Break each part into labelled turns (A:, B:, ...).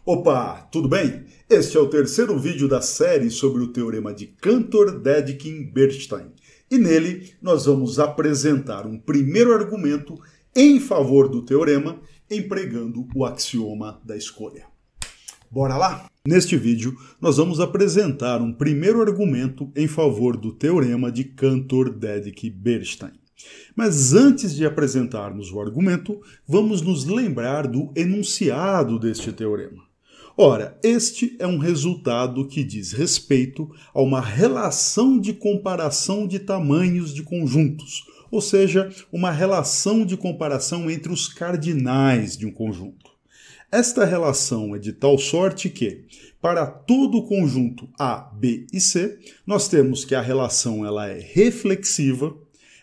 A: Opa, tudo bem? Este é o terceiro vídeo da série sobre o teorema de Cantor-Dedekind-Bernstein. E nele nós vamos apresentar um primeiro argumento em favor do teorema, empregando o axioma da escolha. Bora lá? Neste vídeo nós vamos apresentar um primeiro argumento em favor do teorema de Cantor-Dedekind-Bernstein. Mas antes de apresentarmos o argumento, vamos nos lembrar do enunciado deste teorema. Ora, este é um resultado que diz respeito a uma relação de comparação de tamanhos de conjuntos, ou seja, uma relação de comparação entre os cardinais de um conjunto. Esta relação é de tal sorte que, para todo o conjunto A, B e C, nós temos que a relação ela é reflexiva,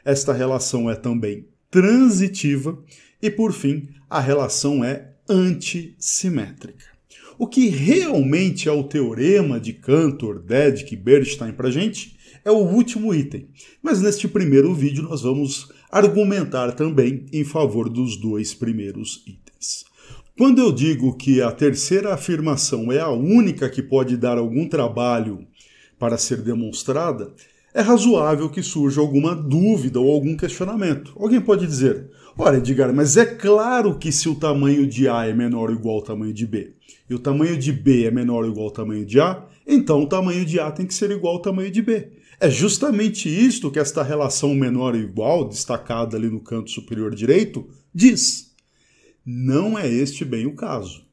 A: esta relação é também transitiva e, por fim, a relação é antissimétrica. O que realmente é o teorema de Cantor-Dedekind-Bernstein para a gente é o último item, mas neste primeiro vídeo nós vamos argumentar também em favor dos dois primeiros itens. Quando eu digo que a terceira afirmação é a única que pode dar algum trabalho para ser demonstrada, é razoável que surja alguma dúvida ou algum questionamento. Alguém pode dizer, olha, Edgar, mas é claro que se o tamanho de A é menor ou igual ao tamanho de B, e o tamanho de B é menor ou igual ao tamanho de A, então o tamanho de A tem que ser igual ao tamanho de B. É justamente isto que esta relação menor ou igual, destacada ali no canto superior direito, diz. Não é este bem o caso.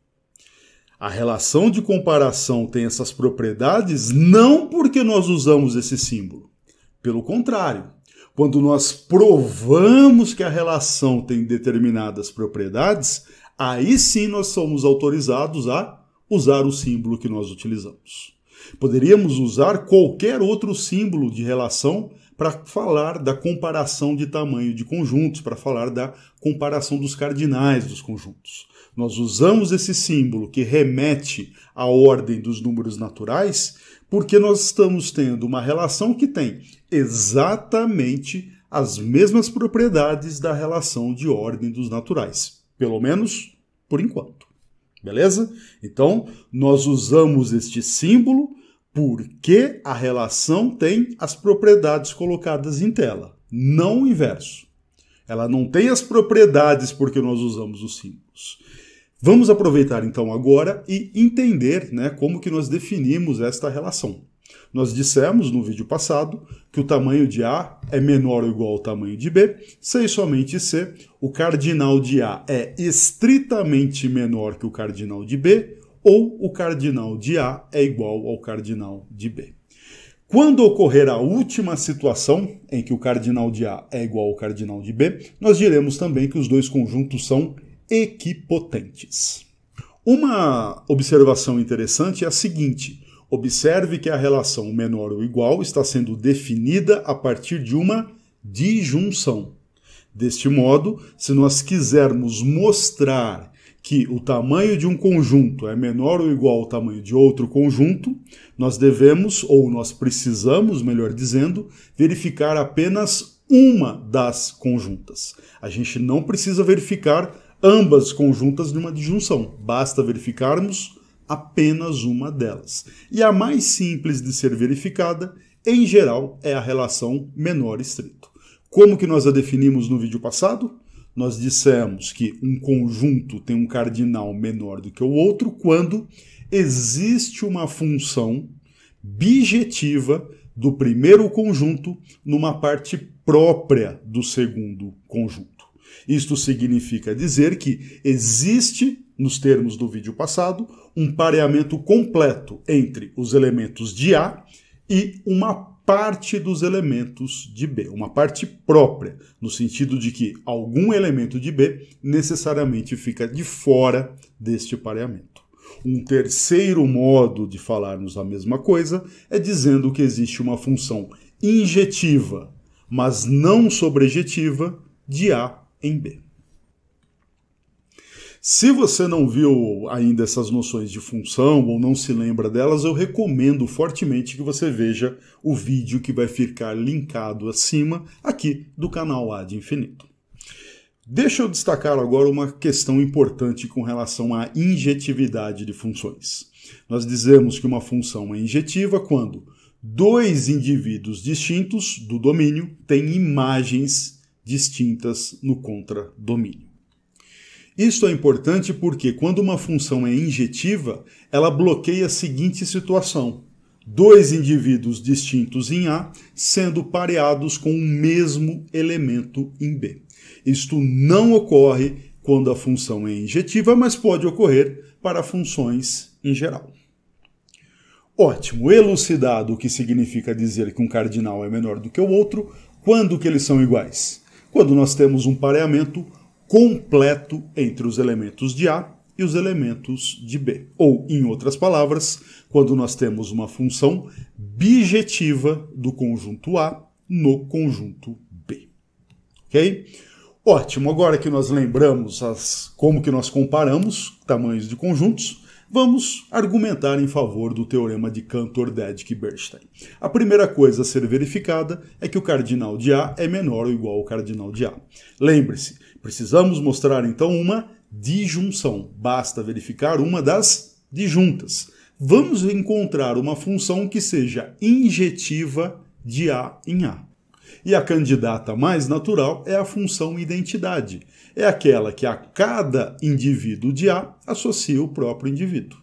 A: A relação de comparação tem essas propriedades não porque nós usamos esse símbolo. Pelo contrário, quando nós provamos que a relação tem determinadas propriedades, aí sim nós somos autorizados a usar o símbolo que nós utilizamos. Poderíamos usar qualquer outro símbolo de relação para falar da comparação de tamanho de conjuntos, para falar da comparação dos cardinais dos conjuntos. Nós usamos esse símbolo que remete à ordem dos números naturais porque nós estamos tendo uma relação que tem exatamente as mesmas propriedades da relação de ordem dos naturais. Pelo menos por enquanto. Beleza? Então, nós usamos este símbolo porque a relação tem as propriedades colocadas em tela, não o inverso. Ela não tem as propriedades porque nós usamos os símbolos. Vamos aproveitar então agora e entender, como que nós definimos esta relação. Nós dissemos no vídeo passado que o tamanho de A é menor ou igual ao tamanho de B, se e somente se o cardinal de A é estritamente menor que o cardinal de B, ou o cardinal de A é igual ao cardinal de B. Quando ocorrer a última situação, em que o cardinal de A é igual ao cardinal de B, nós diremos também que os dois conjuntos são equipotentes. Uma observação interessante é a seguinte: observe que a relação menor ou igual está sendo definida a partir de uma disjunção. Deste modo, se nós quisermos mostrar que o tamanho de um conjunto é menor ou igual ao tamanho de outro conjunto, nós devemos, ou nós precisamos, melhor dizendo, verificar apenas uma das conjuntas. A gente não precisa verificar ambas conjuntas numa disjunção, basta verificarmos apenas uma delas. E a mais simples de ser verificada, em geral, é a relação menor estrito. Como que nós a definimos no vídeo passado? Nós dissemos que um conjunto tem um cardinal menor do que o outro quando existe uma função bijetiva do primeiro conjunto numa parte própria do segundo conjunto. Isto significa dizer que existe, nos termos do vídeo passado, um pareamento completo entre os elementos de A e uma parte dos elementos de B, uma parte própria, no sentido de que algum elemento de B necessariamente fica de fora deste pareamento. Um terceiro modo de falarmos a mesma coisa é dizendo que existe uma função injetiva, mas não sobrejetiva, de A em B. Se você não viu ainda essas noções de função ou não se lembra delas, eu recomendo fortemente que você veja o vídeo que vai ficar linkado acima aqui do canal Ad Infinito. Deixa eu destacar agora uma questão importante com relação à injetividade de funções. Nós dizemos que uma função é injetiva quando dois indivíduos distintos do domínio têm imagens distintas no contradomínio. Isso é importante porque quando uma função é injetiva, ela bloqueia a seguinte situação: dois indivíduos distintos em A sendo pareados com o mesmo elemento em B. Isto não ocorre quando a função é injetiva, mas pode ocorrer para funções em geral. Ótimo, elucidado o que significa dizer que um cardinal é menor do que o outro, quando que eles são iguais? Quando nós temos um pareamento completo entre os elementos de A e os elementos de B. Ou, em outras palavras, quando nós temos uma função bijetiva do conjunto A no conjunto B. Ok? Ótimo, agora que nós lembramos como que nós comparamos tamanhos de conjuntos, vamos argumentar em favor do teorema de Cantor-Dedekind-Bernstein. A primeira coisa a ser verificada é que o cardinal de A é menor ou igual ao cardinal de A. Lembre-se, precisamos mostrar então uma disjunção. Basta verificar uma das disjuntas. Vamos encontrar uma função que seja injetiva de A em A. E a candidata mais natural é a função identidade. É aquela que a cada indivíduo de A associa o próprio indivíduo.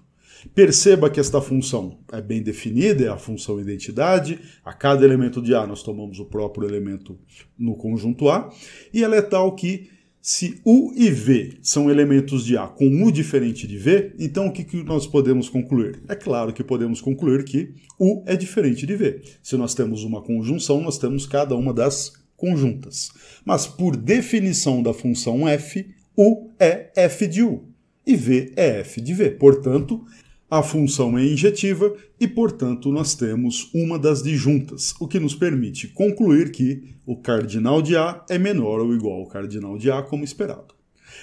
A: Perceba que esta função é bem definida, é a função identidade. A cada elemento de A nós tomamos o próprio elemento no conjunto A. E ela é tal que, se U e V são elementos de A com U diferente de V, então o que nós podemos concluir? É claro que podemos concluir que U é diferente de V. Se nós temos uma conjunção, nós temos cada uma das conjuntas. Mas por definição da função f, U é f de U e V é f de V. Portanto, a função é injetiva e, portanto, nós temos uma das disjuntas, o que nos permite concluir que o cardinal de A é menor ou igual ao cardinal de A, como esperado.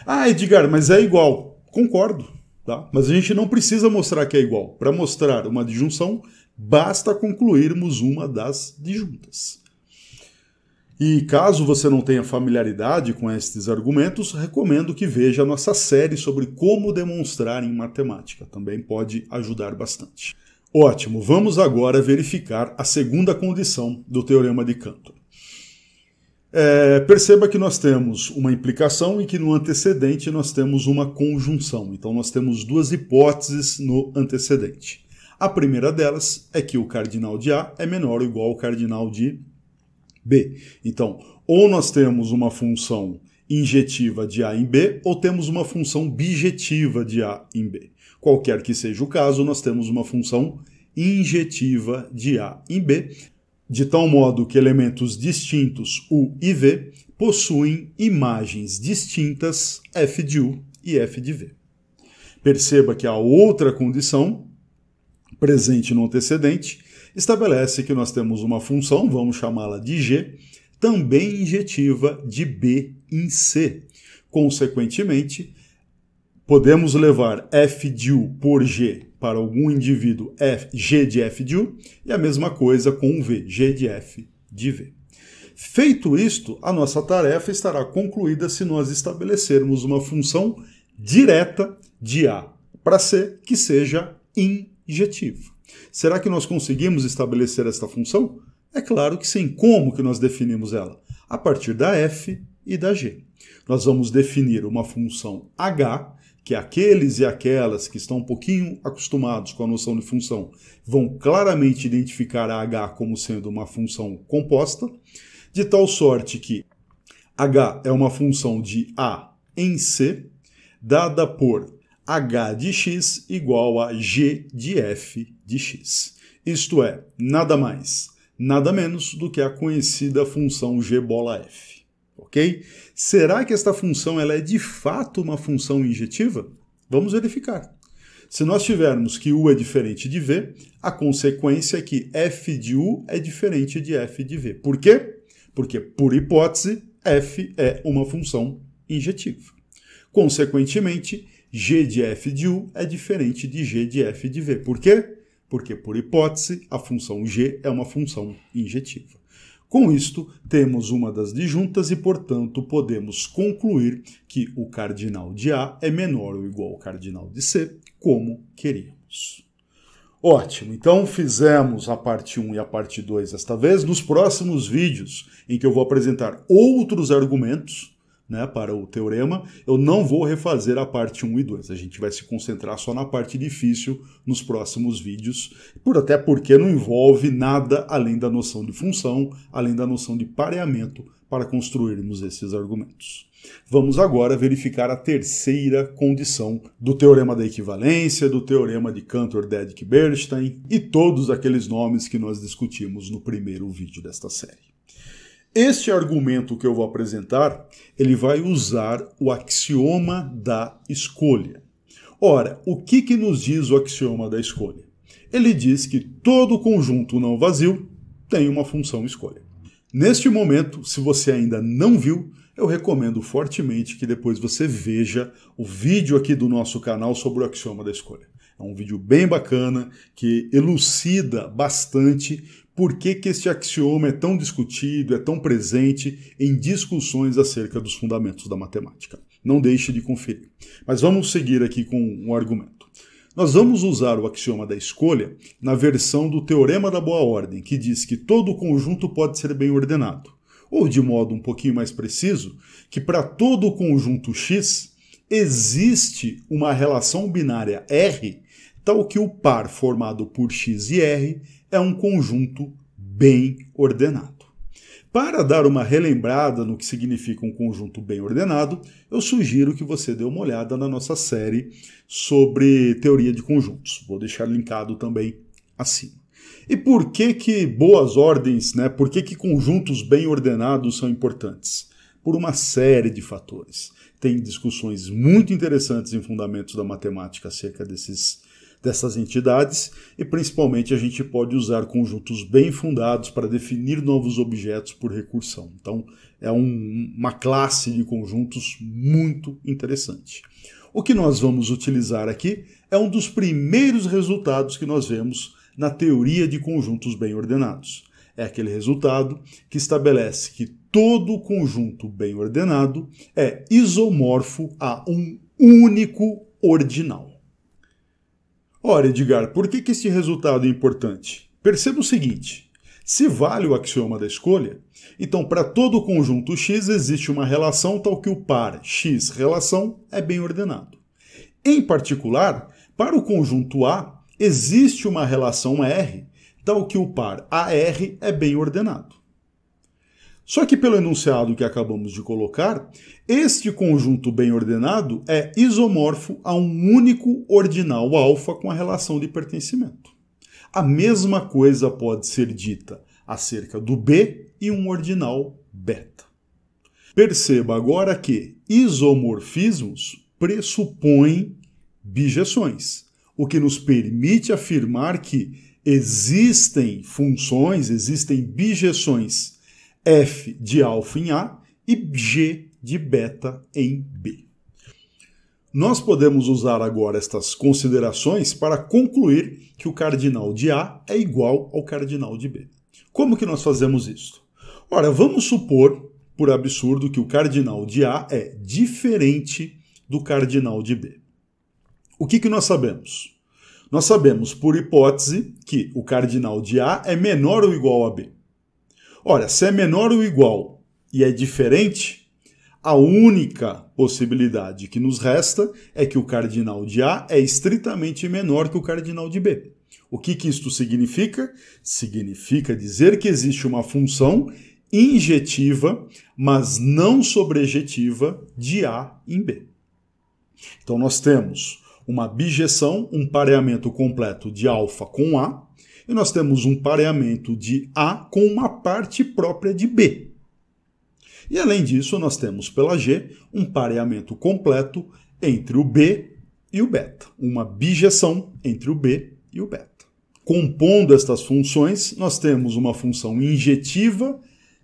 A: Ah, Edgar, mas é igual. Concordo, tá? Mas a gente não precisa mostrar que é igual. Para mostrar uma disjunção, basta concluirmos uma das disjuntas. E caso você não tenha familiaridade com estes argumentos, recomendo que veja a nossa série sobre como demonstrar em matemática. Também pode ajudar bastante. Ótimo, vamos agora verificar a segunda condição do teorema de Cantor. Perceba que nós temos uma implicação e que no antecedente nós temos uma conjunção. Então nós temos duas hipóteses no antecedente. A primeira delas é que o cardinal de A é menor ou igual ao cardinal de B. Então, ou nós temos uma função injetiva de A em B, ou temos uma função bijetiva de A em B. Qualquer que seja o caso, nós temos uma função injetiva de A em B, de tal modo que elementos distintos U e V possuem imagens distintas f de U e f de V. Perceba que a outra condição, presente no antecedente, estabelece que nós temos uma função, vamos chamá-la de G, também injetiva de B em C. Consequentemente, podemos levar f de U por G para algum indivíduo G de f de U, e a mesma coisa com o V, G de f de V. Feito isto, a nossa tarefa estará concluída se nós estabelecermos uma função direta de A para C que seja injetiva. Será que nós conseguimos estabelecer esta função? É claro que sim. Como que nós definimos ela? A partir da f e da g. Nós vamos definir uma função h, que aqueles e aquelas que estão um pouquinho acostumados com a noção de função vão claramente identificar a h como sendo uma função composta, de tal sorte que h é uma função de a em c, dada por h de x igual a g de f de x. Isto é, nada mais, nada menos do que a conhecida função g bola f. Ok? Será que esta função ela é de fato uma função injetiva? Vamos verificar. Se nós tivermos que u é diferente de v, a consequência é que f de u é diferente de f de v. Por quê? Porque, por hipótese, f é uma função injetiva. Consequentemente, g de f de u é diferente de g de f de v. Por quê? Porque, por hipótese, a função g é uma função injetiva. Com isto, temos uma das disjuntas e, portanto, podemos concluir que o cardinal de A é menor ou igual ao cardinal de C, como queríamos. Ótimo, então fizemos a parte 1 e a parte 2 desta vez. Nos próximos vídeos, em que eu vou apresentar outros argumentos, né, para o teorema, eu não vou refazer a parte 1 e 2. A gente vai se concentrar só na parte difícil nos próximos vídeos, até porque não envolve nada além da noção de função, além da noção de pareamento para construirmos esses argumentos. Vamos agora verificar a terceira condição do teorema da equivalência, do teorema de Cantor-Dedekind-Bernstein e todos aqueles nomes que nós discutimos no primeiro vídeo desta série. Este argumento que eu vou apresentar, ele vai usar o axioma da escolha. Ora, o que nos diz o axioma da escolha? Ele diz que todo conjunto não vazio tem uma função escolha. Neste momento, se você ainda não viu, eu recomendo fortemente que depois você veja o vídeo aqui do nosso canal sobre o axioma da escolha. É um vídeo bem bacana, que elucida bastante por que este axioma é tão discutido, é tão presente em discussões acerca dos fundamentos da matemática. Não deixe de conferir. Mas vamos seguir aqui com um argumento. Nós vamos usar o axioma da escolha na versão do teorema da boa ordem, que diz que todo conjunto pode ser bem ordenado. Ou, de modo um pouquinho mais preciso, que para todo conjunto X existe uma relação binária R, tal que o par formado por X e R é um conjunto bem ordenado. Para dar uma relembrada no que significa um conjunto bem ordenado, eu sugiro que você dê uma olhada na nossa série sobre teoria de conjuntos. Vou deixar linkado também acima. E por que boas ordens, né? Por que conjuntos bem ordenados são importantes? Por uma série de fatores. Tem discussões muito interessantes em fundamentos da matemática acerca dessas entidades, e principalmente a gente pode usar conjuntos bem fundados para definir novos objetos por recursão. Então é uma classe de conjuntos muito interessante. O que nós vamos utilizar aqui é um dos primeiros resultados que nós vemos na teoria de conjuntos bem ordenados. É aquele resultado que estabelece que todo conjunto bem ordenado é isomorfo a um único ordinal. Ora, Edgar, por que este resultado é importante? Perceba o seguinte, se vale o axioma da escolha, então para todo conjunto X existe uma relação tal que o par X relação é bem ordenado. Em particular, para o conjunto A, existe uma relação R tal que o par AR é bem ordenado. Só que pelo enunciado que acabamos de colocar, este conjunto bem ordenado é isomorfo a um único ordinal alfa com a relação de pertencimento. A mesma coisa pode ser dita acerca do B e um ordinal beta. Perceba agora que isomorfismos pressupõem bijeções, o que nos permite afirmar que existem funções, existem bijeções f de alfa em A e g de beta em B. Nós podemos usar agora estas considerações para concluir que o cardinal de A é igual ao cardinal de B. Como que nós fazemos isso? Ora, vamos supor, por absurdo, que o cardinal de A é diferente do cardinal de B. O que nós sabemos? Nós sabemos, por hipótese, que o cardinal de A é menor ou igual a B. Ora, se é menor ou igual e é diferente, a única possibilidade que nos resta é que o cardinal de A é estritamente menor que o cardinal de B. O que isto significa? Significa dizer que existe uma função injetiva, mas não sobrejetiva, de A em B. Então nós temos uma bijeção, um pareamento completo de alfa com A, e nós temos um pareamento de A com uma parte própria de B. E além disso, nós temos pela G um pareamento completo entre o B e o beta, uma bijeção entre o B e o beta. Compondo estas funções, nós temos uma função injetiva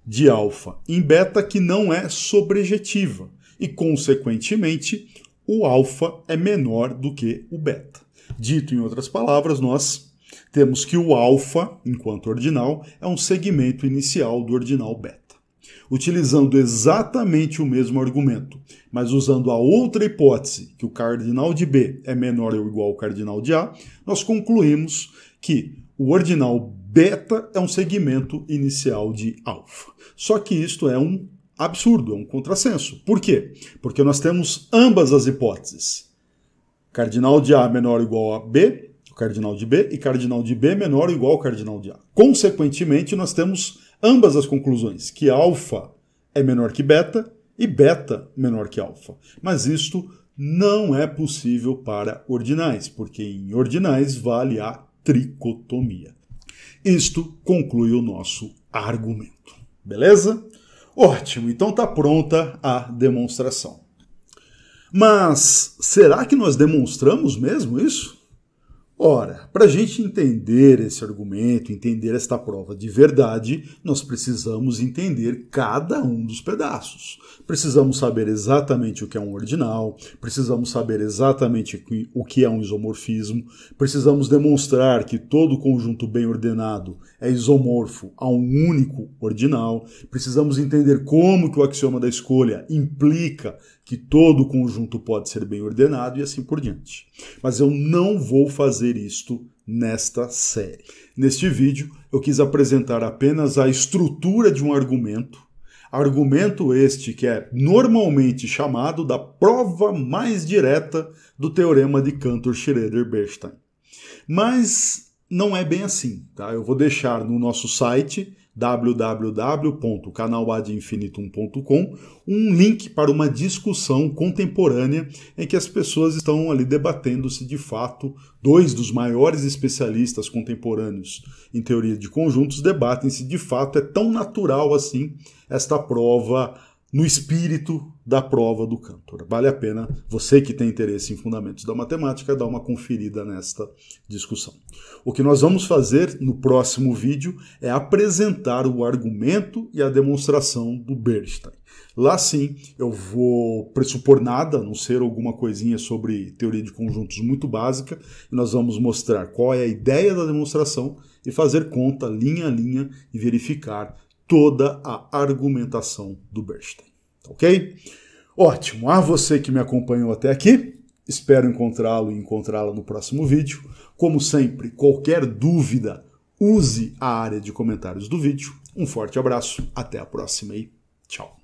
A: de alfa em beta que não é sobrejetiva, e consequentemente o alfa é menor do que o beta. Dito em outras palavras, nós Temos que o alfa, enquanto ordinal, é um segmento inicial do ordinal beta. Utilizando exatamente o mesmo argumento, mas usando a outra hipótese, que o cardinal de B é menor ou igual ao cardinal de A, nós concluímos que o ordinal beta é um segmento inicial de alfa. Só que isto é um absurdo, é um contrassenso. Por quê? Porque nós temos ambas as hipóteses. Cardinal de A menor ou igual a B, o cardinal de B, e cardinal de B menor ou igual ao cardinal de A. Consequentemente, nós temos ambas as conclusões, que alfa é menor que beta e beta menor que alfa. Mas isto não é possível para ordinais, porque em ordinais vale a tricotomia. Isto conclui o nosso argumento. Beleza? Ótimo, então está pronta a demonstração. Mas será que nós demonstramos mesmo isso? Ora, para a gente entender esse argumento, entender esta prova de verdade, nós precisamos entender cada um dos pedaços. Precisamos saber exatamente o que é um ordinal, precisamos saber exatamente o que é um isomorfismo, precisamos demonstrar que todo conjunto bem ordenado é isomorfo a um único ordinal, precisamos entender como que o axioma da escolha implica que todo conjunto pode ser bem ordenado e assim por diante. Mas eu não vou fazer isto nesta série. Neste vídeo, eu quis apresentar apenas a estrutura de um argumento este que é normalmente chamado da prova mais direta do teorema de Cantor-Schroeder-Bernstein. Mas não é bem assim, tá? Eu vou deixar no nosso site www.canaladeInfinitum.com um link para uma discussão contemporânea em que as pessoas estão ali debatendo se de fato dois dos maiores especialistas contemporâneos em teoria de conjuntos debatem se de fato é tão natural assim esta prova no espírito da prova do Cantor. Vale a pena, você que tem interesse em fundamentos da matemática, dar uma conferida nesta discussão. O que nós vamos fazer no próximo vídeo é apresentar o argumento e a demonstração do Bernstein. Lá sim, eu vou pressupor nada, a não ser alguma coisinha sobre teoria de conjuntos muito básica, e nós vamos mostrar qual é a ideia da demonstração e fazer conta linha a linha e verificar toda a argumentação do Bernstein. Ok? Ótimo! A você que me acompanhou até aqui, espero encontrá-lo e encontrá-la no próximo vídeo. Como sempre, qualquer dúvida, use a área de comentários do vídeo. Um forte abraço, até a próxima e tchau!